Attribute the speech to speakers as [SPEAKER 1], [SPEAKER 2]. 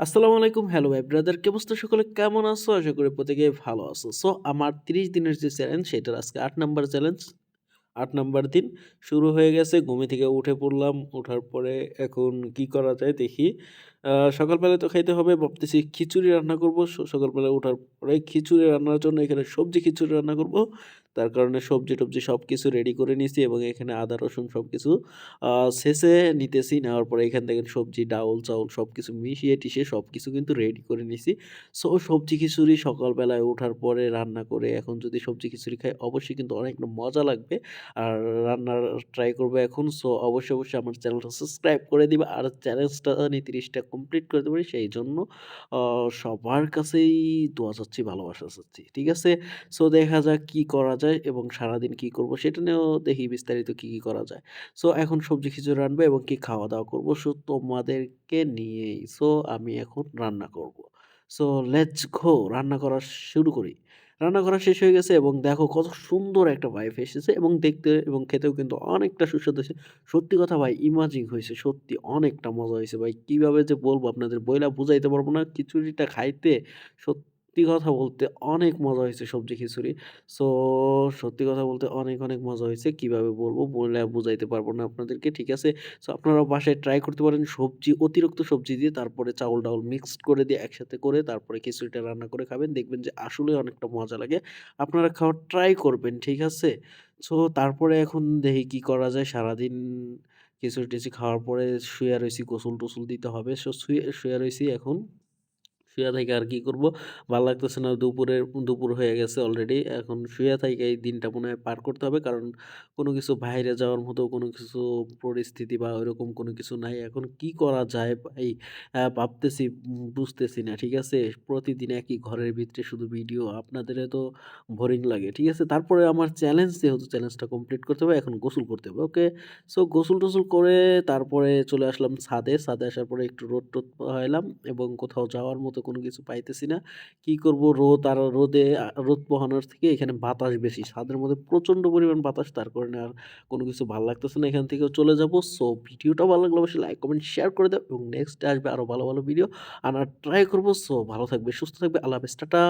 [SPEAKER 1] আসসালামু আলাইকুম। হ্যালো ভাই ব্রাদার, কি অবস্থা সকলে? কেমন আছো? আশা করি প্রত্যেকেই ভালো আছো। সো আমার ৩০ দিনের যে চ্যালেঞ্জ সেটার আজকে ৮ নাম্বার চ্যালেঞ্জ। ৮ নাম্বার দিন শুরু হয়ে গেছে। ঘুম থেকে উঠে পড়লাম। ওঠার পরে এখন কি করা যায় দেখি। সকালবেলা তো খাইতে হবে, ভাবতেছি খিচুড়ি রান্না করব। সকালবেলা উঠার পরে খিচুড়ি রান্নার জন্য এখানে সবজি খিচুড়ি রান্না করব। তার কারণে সবজি-টবজি সবকিছু রেডি করে নিছি এবং এখানে আদা, রসুন সবকিছু আ ছেঁচে নিতেছি। নেওয়ার পরে এখান থেকে সবজি, ডাউল-চাউল সবকিছু মিশিয়ে-টিশিয়ে সবকিছু কিন্তু রেডি করে নিছি। সো সবজি খিচুড়ি সকালবেলায় ওঠার পরে রান্না করে এখন যদি সবজি খিচুড়ি খাই অবশ্যই কিন্তু অনেক মজা লাগবে। আর রান্নার ট্রাই করব এখন। সো অবশ্যই আমার চ্যানেলটা সাবস্ক্রাইব করে দিবা। আর চ্যালেঞ্জটা জানি ৩০ টা কমপ্লিট করতে পারি সেইজন্য আ সবার কাছেই দোয়া চাচ্ছি, ভালোবাসা চাচ্ছি। ঠিক আছে? সো দেখা যাক কি করা যায় এবং সারাদিন কি করব সেটা নিয়েও দেখি বিস্তারিত কি করা যায়। সো এখন সবজি খিচুড়ি রানবো এবং কি খাওয়া-দাওয়া করব। সো তোমাদেরকে নিয়েই। সো আমি এখন রান্না করব। So let's go! রান্না করা শুরু করি। রান্না করা শেষ হয়ে গেছে এবং দেখো কত সুন্দর একটা ভাইব এসেছে এবং দেখতে এবং খেতেও কিন্তু অনেকটা সুস্বাদু হয়েছে। সত্যি কথা ভাই ইমাজিং হইছে। সত্যি অনেকটা মজা হইছে ভাই। কিভাবে যে বলবো আপনাদের বইলা বুঝাইতে পারব না। খিচুড়িটা খাইতে সত্যি কথা বলতে অনেক মজা হইছে সবজি খিচুড়ি। সো সত্যি কথা বলতে অনেক মজা হইছে। কিভাবে বলবো বইলা বুঝাইতে পারব না আপনাদেরকে। ঠিক আছে? সো আপনারাও বাসায় ট্রাই করতে পারেন অতিরিক্ত সবজি দিয়ে তারপরে চাউল-ডাউল মিক্সড করে দিয়ে একসাথে করে তারপরে খিচুড়িটা রান্না করে খাবেন। দেখবেন যে আসলেই অনেকটা মজা লাগে। আপনারা খাওয়ার ট্রাই করবেন। ঠিক আছে? সো তারপরে এখন দেখি কি করা যায়। সারাদিন খিচুড়ি-টিচুড়ি খাওয়ার পরে শুইয়া রইছি। গোসল-টোসল দিতে হবে। সো শুইয়া রইছি এখন। শুইয়া থাইকা আর কি করব? ভাল লাগতেছে না। দুপুর হয়ে গেছে অলরেডি। এখন শুইয়া থাইকা এই দিনটা মনে হয় পার করতে হবে। কারণ কোন কিছু বাহিরে যাওয়ার মতো কোন কিছু পরিস্থিতি বা ওইরকম কোন কিছু নাই। এখন কি করা যায় ভাই? ভাবতেছি বুঝতেছি না। ঠিক আছে? প্রতিদিন একই ঘরের ভিতরে শুধু ভিডিও। আপনাদেরও তো বোরিং লাগে। ঠিক আছে? তারপরে আমার চ্যালেঞ্জ যেহেতু চ্যালেঞ্জটা কমপ্লিট করতে হবে, এখন গোসল করতে হবে। ওকে? সো গোসল-টোসল করে তারপরে চলে আসলাম ছাদে। ছাদে আসার পরে একটু রোদ-টোদ পোহাইলাম এবং কোথাও যাওয়ার মতো কোনো কিছু পাইতেছি না। কি করব? রোদ পোহানোর থেকে এখানে বাতাস বেশি। ছাদের মধ্যে প্রচন্ড পরিমাণ বাতাস। তার কারণে আর কোনো কিছু ভাল লাগতেছে না। এখান থেকেও চলে যাব। সো ভিডিওটা ভালো লাগলে অবশ্যই লাইক, কমেন্ট, শেয়ার করে দাও এবং নেক্সট ডে আসবে আরো ভালো ভিডিও আনার ট্রাই করব। সো ভালো থাকবে, সুস্থ থাকবে। আল্লাহ হাফেজ। টাটা।